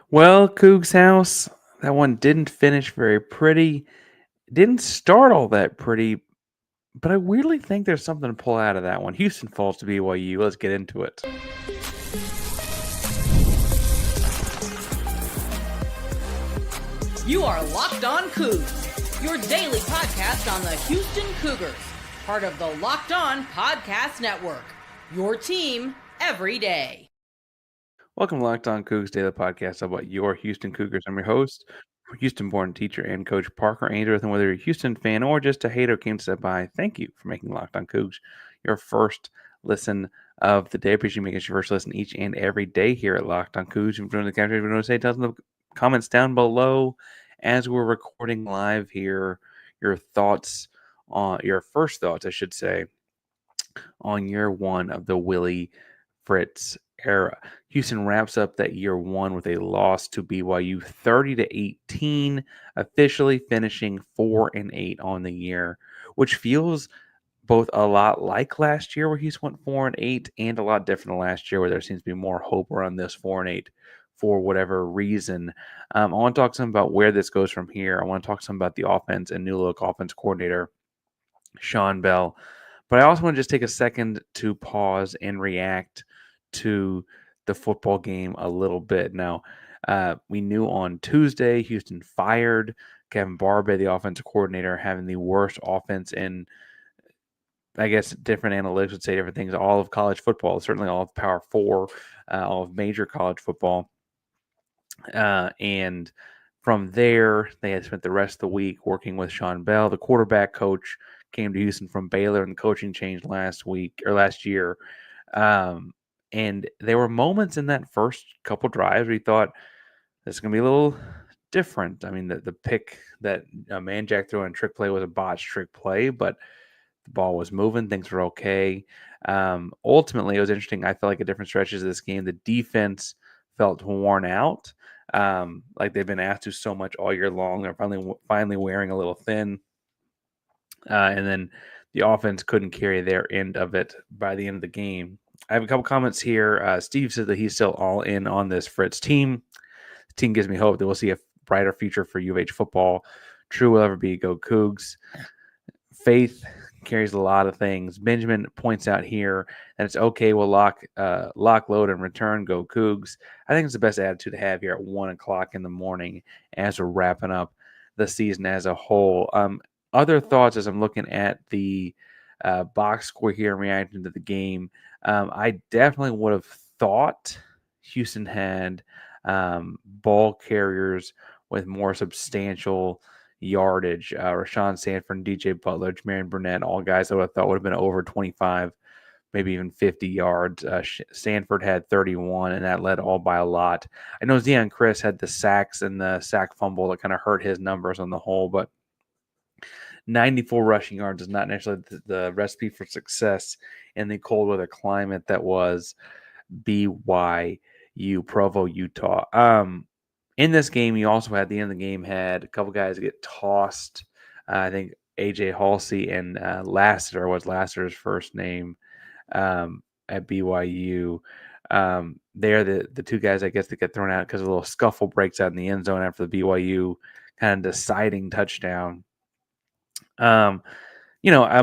Well, Coogs House, that one didn't finish very pretty. Didn't start all that pretty, but I weirdly think there's something to pull out of that one. Houston falls to BYU. Let's get into it. You are Locked On Cougs, your daily podcast on the Houston Cougars, part of the Locked On Podcast Network, your team every day. Welcome to Locked On Cougs Daily Podcast about your Houston Cougars. I'm your host, Houston-born teacher and coach Parker Ainsworth. And whether you're a Houston fan or just a hater who came to step by, thank you for making Locked On Cougs your first listen of the day. Appreciate you making us your first listen each and every day here at Locked On Cougs. If you're joining the country, if you want to say, tell us in the comments down below as we're recording live here. Your thoughts on your first thoughts, I should say, on year one of the Willie Fritz era. Houston wraps up that year one with a loss to BYU 30-18, officially finishing 4-8 on the year, which feels both a lot like last year where Houston went 4-8 and a lot different than last year where there seems to be more hope around this 4-8 for whatever reason. I want to talk some about where this goes from here. I want to talk some about the offense and new look offense coordinator Shawn Bell. But I also want to just take a second to pause and react to the football game a little bit. Now, we knew on Tuesday Houston fired Kevin Barbay, the offensive coordinator, having the worst offense in, I guess, different analytics would say different things, all of college football, certainly all of Power 4, all of major college football. And from there, they had spent the rest of the week working with Shawn Bell, the quarterback coach, came to Houston from Baylor, and the coaching changed last year. And there were moments in that first couple drives where you thought this is going to be a little different. I mean, the pick that Manjack threw in trick play was a botched trick play, but the ball was moving. Things were okay. Ultimately, it was interesting. I felt like at different stretches of this game, the defense felt worn out. Like they've been asked to so much all year long. They're finally wearing a little thin. And then the offense couldn't carry their end of it by the end of the game. I have a couple comments here. Steve said that he's still all in on this Fritz team. The team gives me hope that we'll see a brighter future for U of H football. True will ever be go Cougs. Faith carries a lot of things. Benjamin points out here that it's okay. We'll lock, load, and return. Go Cougs. I think it's the best attitude to have here at 1 o'clock in the morning as we're wrapping up the season as a whole. Other thoughts as I'm looking at the box score here and reacting to the game. I definitely would have thought Houston had ball carriers with more substantial yardage. Rashawn Sanford, DJ Butler, Jamarian Burnett, all guys I would have thought would have been over 25, maybe even 50 yards. Sanford had 31, and that led all by a lot. I know Zeon Chriss had the sacks and the sack fumble that kind of hurt his numbers on the whole, but 94 rushing yards is not necessarily the recipe for success in the cold weather climate that was BYU Provo, Utah. In this game, you also had at the end of the game had a couple guys get tossed. I think AJ Halsey and Lassiter was Lassiter's first name at BYU. They're the two guys, I guess, that get thrown out because a little scuffle breaks out in the end zone after the BYU kind of deciding touchdown. I'll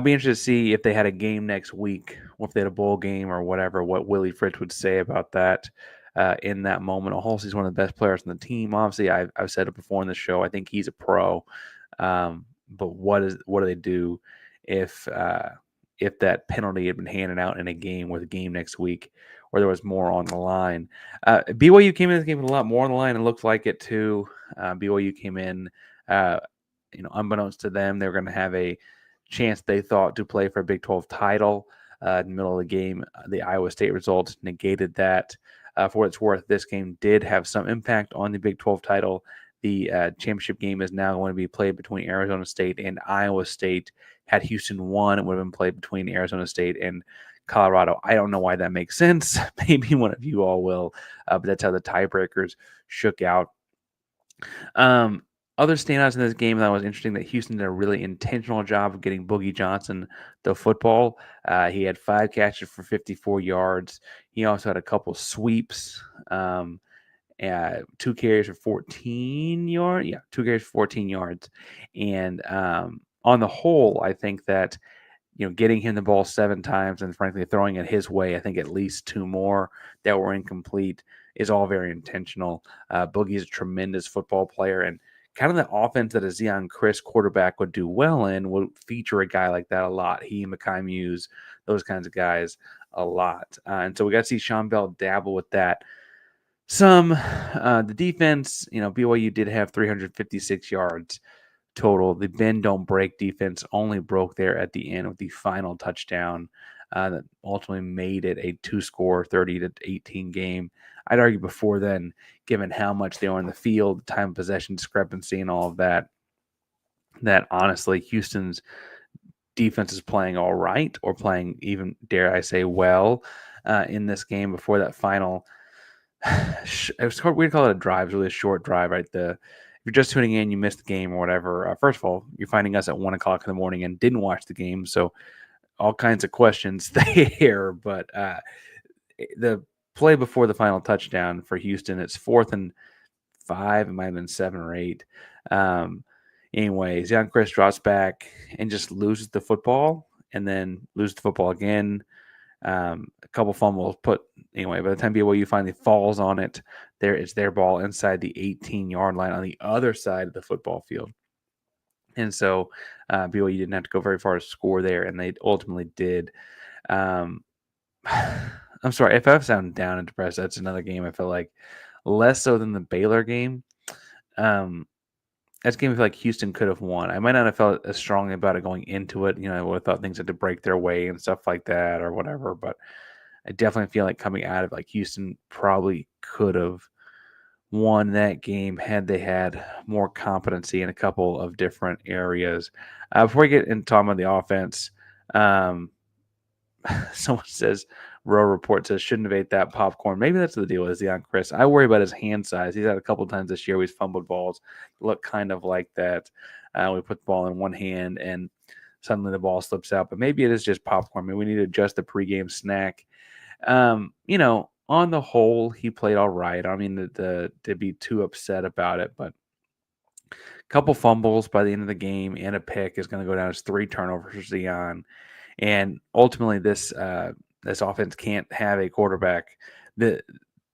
be interested to see if they had a game next week, or if they had a bowl game or whatever, what Willie Fritz would say about that in that moment. Halsey's one of the best players on the team. Obviously, I've said it before in the show. I think he's a pro. But what do they do if that penalty had been handed out in a game with a game next week or there was more on the line? BYU came in this game with a lot more on the line and looked like it too. BYU came in unbeknownst to them, they were going to have a chance, they thought, to play for a Big 12 title. In the middle of the game, the Iowa State result negated that. For what it's worth, this game did have some impact on the Big 12 title. The championship game is now going to be played between Arizona State and Iowa State. Had Houston won, it would have been played between Arizona State and Colorado. I don't know why that makes sense. Maybe one of you all will, but that's how the tiebreakers shook out. Other standouts in this game that was interesting that Houston did a really intentional job of getting Boogie Johnson the football. He had 5 catches for 54 yards. He also had a couple sweeps 2 carries for 14 yards. Yeah, 2 carries for 14 yards. And on the whole, I think that getting him the ball 7 times and frankly throwing it his way, I think at least 2 more that were incomplete is all very intentional. Boogie's a tremendous football player, and kind of the offense that a Zeon Chriss quarterback would do well in would feature a guy like that a lot. He, Mekhi Muse, those kinds of guys a lot. And so we got to see Shawn Bell dabble with that. The defense, BYU did have 356 yards total. The bend don't break defense only broke there at the end with the final touchdown that ultimately made it a 2-score 30-18 game. I'd argue before then, given how much they were on the field, the time of possession discrepancy and all of that, that honestly Houston's defense is playing all right, or playing even, dare I say, well in this game before that final. It was hard, we'd call it a drive. It's really a short drive, right? If you're just tuning in, you missed the game or whatever. First of all, you're finding us at 1 o'clock in the morning and didn't watch the game, so all kinds of questions there. But the play before the final touchdown for Houston, it's 4th and 5. It might have been 7 or 8. Anyway, Zeon Chriss drops back and just loses the football, and then loses the football again. A couple fumbles by the time BYU finally falls on it, it's their ball inside the 18-yard line on the other side of the football field. And so BYU didn't have to go very far to score there, and they ultimately did. I'm sorry, if I sound down and depressed, that's another game I feel like less so than the Baylor game. That's a game I feel like Houston could have won. I might not have felt as strongly about it going into it. I would have thought things had to break their way and stuff like that or whatever. But I definitely feel like coming out of it, like Houston probably could have won that game had they had more competency in a couple of different areas. Before we get into talking about the offense, someone says, Row Report says, shouldn't have ate that popcorn. Maybe that's the deal with Zeon Chriss. I worry about his hand size. He's had a couple times this year where he's fumbled balls look kind of like that. We put the ball in one hand and suddenly the ball slips out. But maybe it is just popcorn. Maybe we need to adjust the pregame snack. On the whole, he played all right. I mean, to be too upset about it, but a couple fumbles by the end of the game and a pick is going to go down as 3 turnovers for Zeon. And ultimately, this offense can't have a quarterback. The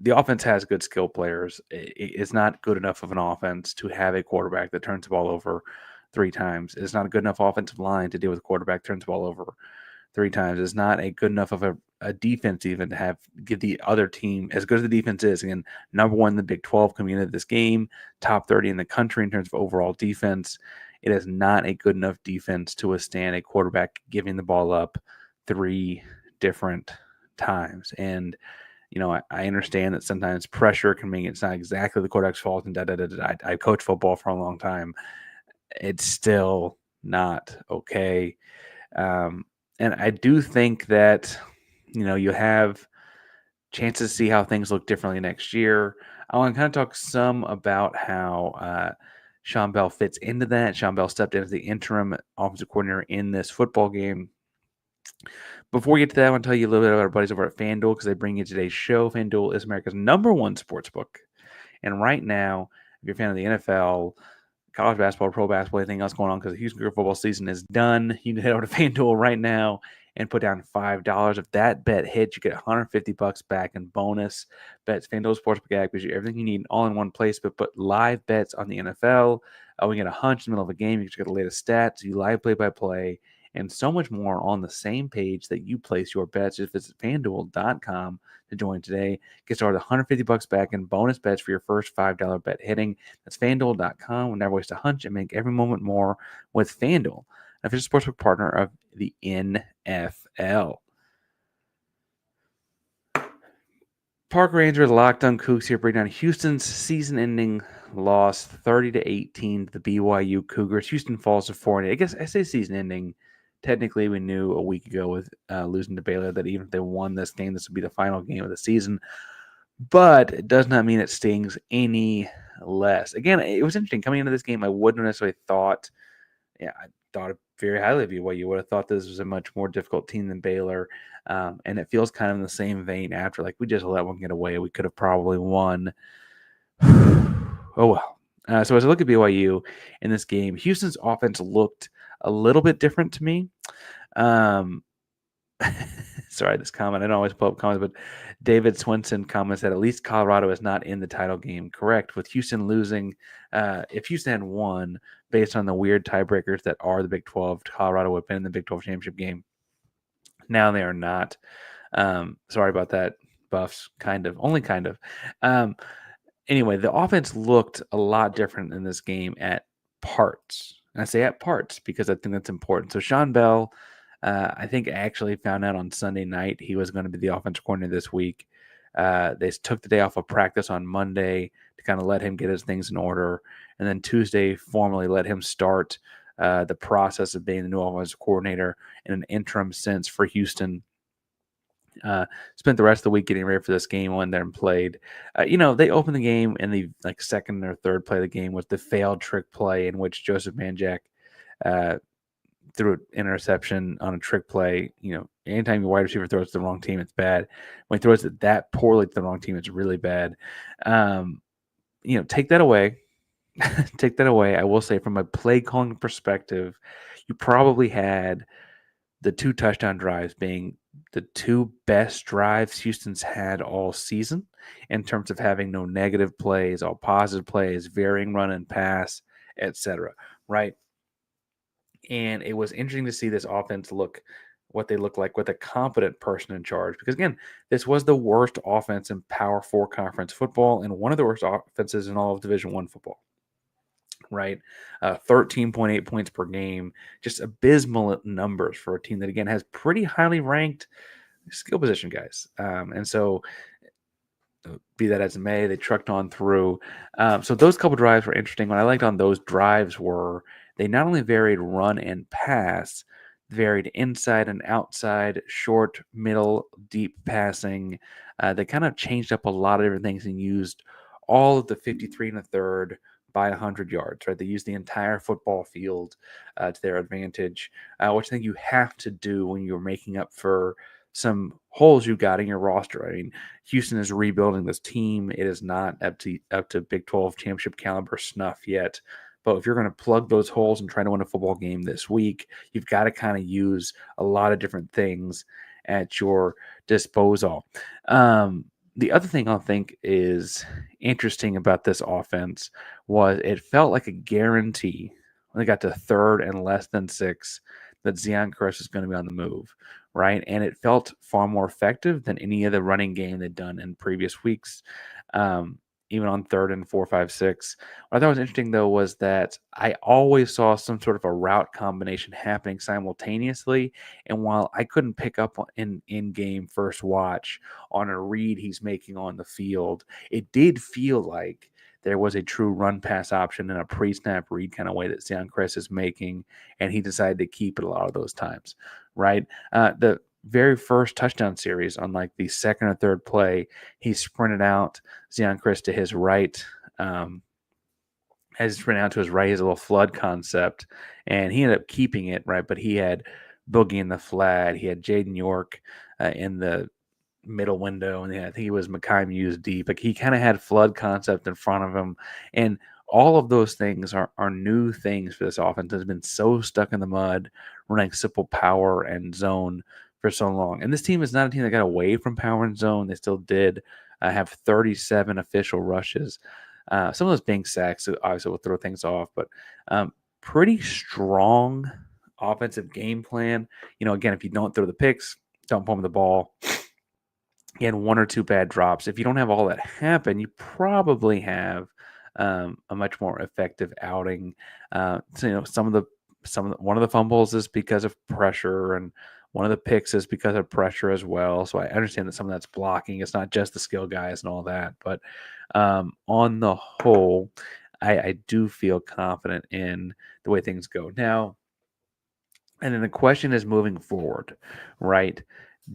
offense has good skill players. It's not good enough of an offense to have a quarterback that turns the ball over 3 times. It's not a good enough offensive line to deal with a quarterback turns the ball over 3 times. It's not a good enough of a defense even to give the other team, as good as the defense is, again, number 1 in the Big 12 coming into this game, top 30 in the country in terms of overall defense. It is not a good enough defense to withstand a quarterback giving the ball up 3 different times. And, I understand that sometimes pressure can mean it's not exactly the quarterback's fault. And I coached football for a long time. It's still not okay. And I do think that, you have chances to see how things look differently next year. I want to kind of talk some about how Shawn Bell fits into that. Shawn Bell stepped in as the interim offensive coordinator in this football game. Before we get to that, I want to tell you a little bit about our buddies over at FanDuel because they bring you today's show. FanDuel is America's #1 sportsbook. And right now, if you're a fan of the NFL, college basketball, pro basketball, anything else going on because the Houston Cougars football season is done, you can head over to FanDuel right now and put down $5. If that bet hits, you get $150 back in bonus bets. FanDuel Sportsbook app gives you everything you need all in one place, but put live bets on the NFL. We get a hunch in the middle of a game. You get the latest stats, you live play-by-play, and so much more on the same page that you place your bets. Just visit FanDuel.com to join today. Get started $150 back in bonus bets for your first $5 bet hitting. That's FanDuel.com. We'll never waste a hunch and make every moment more with FanDuel, an official sportsbook partner of the NFL. Parker Ainsworth, Locked On Coogs here, breaking down Houston's season-ending loss 30-18 to the BYU Cougars. Houston falls to 4-8. I guess I say season-ending. Technically, we knew a week ago with losing to Baylor that even if they won this game, this would be the final game of the season. But it does not mean it stings any less. Again, it was interesting. Coming into this game, I wouldn't necessarily thought, I thought very highly of BYU. Would have thought this was a much more difficult team than Baylor. And it feels kind of in the same vein after, like, we just let one get away. We could have probably won. Oh, well. So as I look at BYU in this game, Houston's offense looked a little bit different to me. Um, sorry, this comment. I don't always pull up comments, but David Swinson comments that at least Colorado is not in the title game. Correct. With Houston losing, if Houston had won based on the weird tiebreakers that are the Big 12, Colorado would have been in the Big 12 championship game. Now they are not. Sorry about that, Buffs. Kind of. Only kind of. Anyway, the offense looked a lot different in this game at parts. And I say at parts because I think that's important. So Shawn Bell, I think actually found out on Sunday night he was going to be the offensive coordinator this week. They took the day off of practice on Monday to kind of let him get his things in order. And then Tuesday formally let him start the process of being the new offensive coordinator in an interim sense for Houston. Spent the rest of the week getting ready for this game, went there and played. They opened the game in the second or third play of the game was the failed trick play in which Joseph Manjack threw an interception on a trick play. Anytime your wide receiver throws to the wrong team, it's bad. When he throws it that poorly to the wrong team, it's really bad. Take that away. Take that away. I will say from a play calling perspective, you probably had the 2 touchdown drives being the 2 best drives Houston's had all season in terms of having no negative plays, all positive plays, varying run and pass, etc. Right? And it was interesting to see this offense look what they look like with a competent person in charge. Because again, this was the worst offense in Power 4 conference football and one of the worst offenses in all of Division 1 football. Right, 13.8 points per game, just abysmal numbers for a team that again has pretty highly ranked skill position guys. And so, be that as it may, they trucked on through. So those couple drives were interesting. What I liked on those drives were they not only varied run and pass, varied inside and outside, short, middle, deep passing. They kind of changed up a lot of different things and used all of the 53 and a third by 100 yards, right? They use the entire football field to their advantage, which I think you have to do when you're making up for some holes you got in your roster. I mean, Houston is rebuilding this team. It is not up to Big 12 championship caliber snuff yet. But if you're going to plug those holes and try to win a football game this week, you've got to kind of use a lot of different things at your disposal. The other thing I think is interesting about this offense was it felt like a guarantee when they got to third and less than 6 that Zeon Chriss is going to be on the move, right? And it felt far more effective than any of the running game they'd done in previous weeks, even on 3rd and 4, 5, 6. What I thought was interesting, though, was that I always saw some sort of a route combination happening simultaneously. And while I couldn't pick up in-game first watch on a read he's making on the field, it did feel like there was a true run-pass option in a pre-snap read kind of way that Zeon Chriss is making, and he decided to keep it a lot of those times, right? The very first touchdown series on like the second or third play, he sprinted out Zeon Chriss to his right, has sprinted out to his right, his little flood concept, and he ended up keeping it, right? But he had Boogie in the flat, he had Jaden York in the middle window, and I think he was Mekhi Muse deep. Like he kind of had flood concept in front of him, and all of those things are new things for this offense. Has been so stuck in the mud, running simple power and zone for so long. And this team is not a team that got away from power and zone. They still did have 37 official rushes. Some of those being sacks, so obviously will throw things off, but pretty strong offensive game plan. Again, if you don't throw the picks, don't pump the ball. You had 1 or 2 bad drops. If you don't have all that happen, you probably have a much more effective outing. So, one of the fumbles is because of pressure, and one of the picks is because of pressure as well. So I understand that some of that's blocking. It's not just the skill guys and all that, but on the whole, I do feel confident in the way things go now. And then the question is moving forward, right?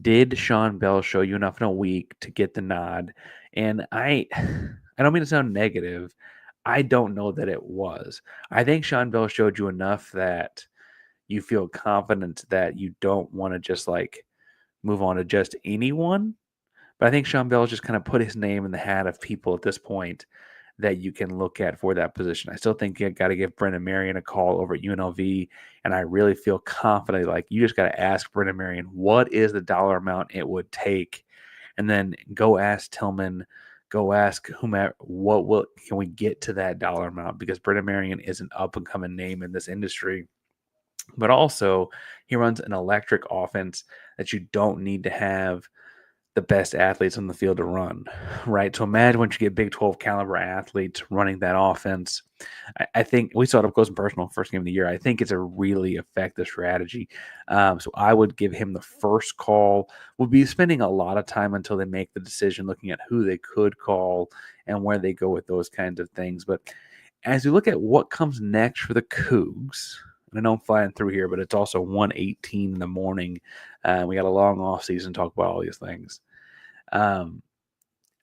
Did Shawn Bell show you enough in a week to get the nod? And I don't mean to sound negative. I don't know that it was. I think Shawn Bell showed you enough that you feel confident that you don't want to just like move on to just anyone. But I think Shawn Bell just kind of put his name in the hat of people at this point that you can look at for that position. I still think you got to give Brendan Marion a call over at UNLV, and I really feel confident like you just got to ask Brendan Marion what is the dollar amount it would take, and then go ask Tillman, go ask whomever can we get to that dollar amount, because Brendan Marion is an up and coming name in this industry. But also, he runs an electric offense that you don't need to have the best athletes on the field to run, right? So imagine once you get Big 12 caliber athletes running that offense. I think we saw it up close and personal first game of the year. I think it's a really effective strategy. So I would give him the first call. We'll be spending a lot of time until they make the decision, looking at who they could call and where they go with those kinds of things. But as we look at what comes next for the Cougs, and I know I'm flying through here, but it's also 1:18 in the morning. We got a long off season to talk about all these things. I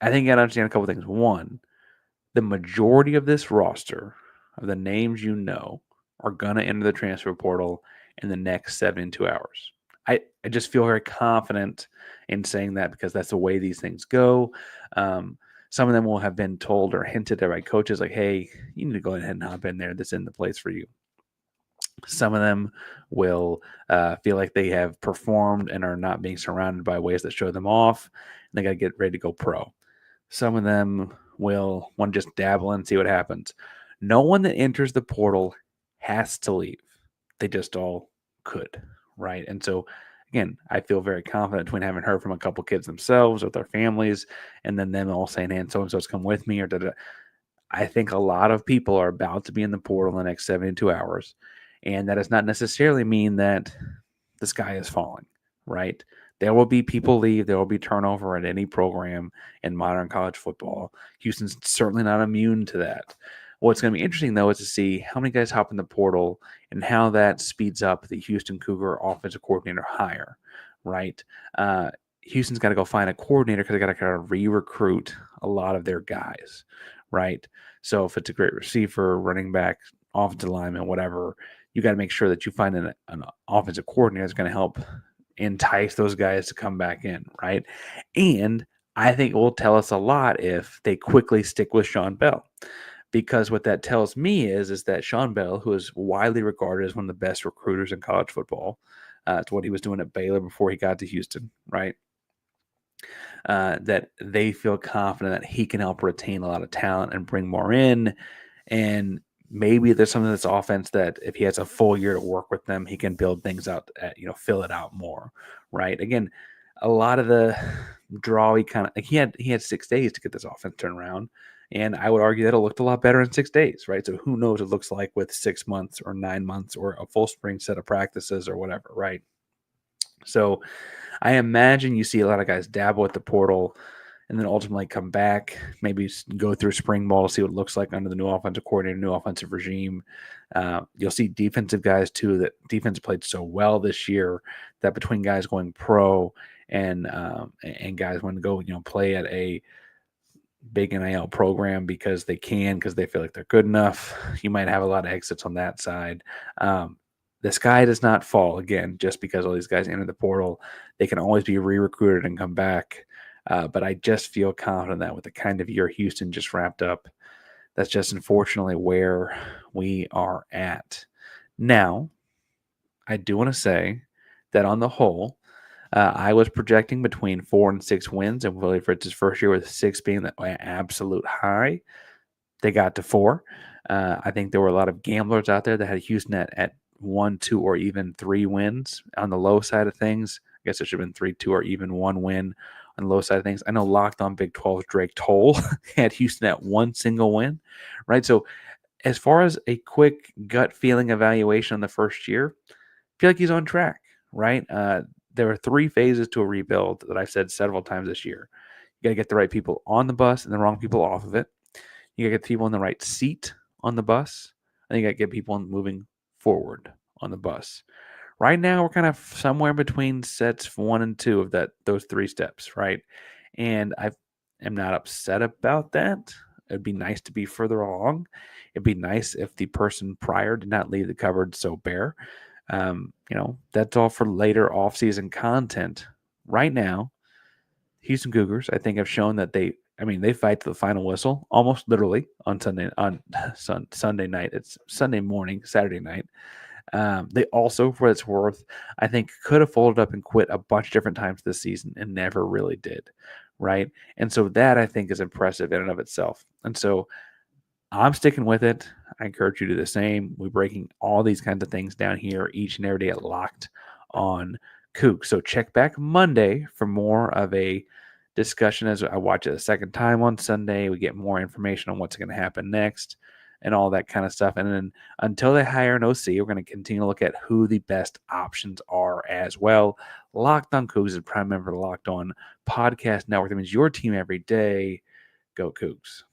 think you got to understand a couple things. One, the majority of this roster, of the names you know, are going to enter the transfer portal in the next 72 hours. I just feel very confident in saying that because that's the way these things go. Some of them will have been told or hinted at by coaches like, hey, you need to go ahead and hop in there. This isn't the place for you. Some of them will feel like they have performed and are not being surrounded by ways that show them off. And they got to get ready to go pro. Some of them will want to just dabble and see what happens. No one that enters the portal has to leave. They just all could, right? And so, again, I feel very confident between having heard from a couple kids themselves with their families and then them all saying, hey, so-and-so's come with me or da-da. I think a lot of people are about to be in the portal in the next 72 hours. And that does not necessarily mean that the sky is falling, right? There will be people leave. There will be turnover at any program in modern college football. Houston's certainly not immune to that. What's going to be interesting, though, is to see how many guys hop in the portal and how that speeds up the Houston Cougar offensive coordinator hire, right? Houston's got to go find a coordinator because they got to kind of re-recruit a lot of their guys, right? So if it's a great receiver, running back, offensive lineman, whatever, you got to make sure that you find an offensive coordinator that's going to help entice those guys to come back in, right? And I think it will tell us a lot if they quickly stick with Shawn Bell, because what that tells me is that Shawn Bell, who is widely regarded as one of the best recruiters in college football, it's what he was doing at Baylor before he got to Houston, right? That they feel confident that he can help retain a lot of talent and bring more in. And maybe there's something that's offense that if he has a full year to work with them, he can build things out, fill it out more, right? Again, a lot of the draw, he had 6 days to get this offense turned around. And I would argue that it looked a lot better in 6 days, right? So who knows what it looks like with 6 months or 9 months or a full spring set of practices or whatever, right? So I imagine you see a lot of guys dabble at the portal and then ultimately come back, maybe go through spring ball, see what it looks like under the new offensive coordinator, new offensive regime. You'll see defensive guys, too, that defense played so well this year that between guys going pro and guys want to go, play at a big NIL program because they feel like they're good enough, you might have a lot of exits on that side. The sky does not fall, again, just because all these guys enter the portal. They can always be re-recruited and come back. But I just feel confident that with the kind of year Houston just wrapped up, that's just unfortunately where we are at. Now, I do want to say that on the whole, I was projecting between 4 and 6 wins, and Willie Fritz's first year with 6 being the absolute high. They got to 4. I think there were a lot of gamblers out there that had Houston at 1, 2, or even 3 wins on the low side of things. I guess it should have been 3, 2, or even 1 win on the low side of things. I know Locked On Big 12's Drake Toll had Houston at 1 single win, right? So as far as a quick gut feeling evaluation on the first year, I feel like he's on track, right? There are 3 phases to a rebuild that I've said several times this year. You got to get the right people on the bus and the wrong people off of it. You got to get people in the right seat on the bus. And you got to get people moving forward on the bus. Right now, we're kind of somewhere between sets 1 and 2 of those 3 steps, right? And I am not upset about that. It'd be nice to be further along. It'd be nice if the person prior did not leave the cupboard so bare. That's all for later off-season content. Right now, Houston Cougars, I think, have shown that they I mean, they fight to the final whistle, almost literally on Sunday night. It's Sunday morning, Saturday night. They also, for what it's worth, I think could have folded up and quit a bunch of different times this season and never really did, right? And so that I think is impressive in and of itself. And so I'm sticking with it. I encourage you to do the same. We're breaking all these kinds of things down here each and every day at Locked on Kook. So check back Monday for more of a discussion as I watch it a second time on Sunday. We get more information on what's going to happen next and all that kind of stuff. And then until they hire an OC, we're going to continue to look at who the best options are as well. Locked on Cougs is a prime member of the Locked On Podcast Network. That means your team every day. Go Cougs.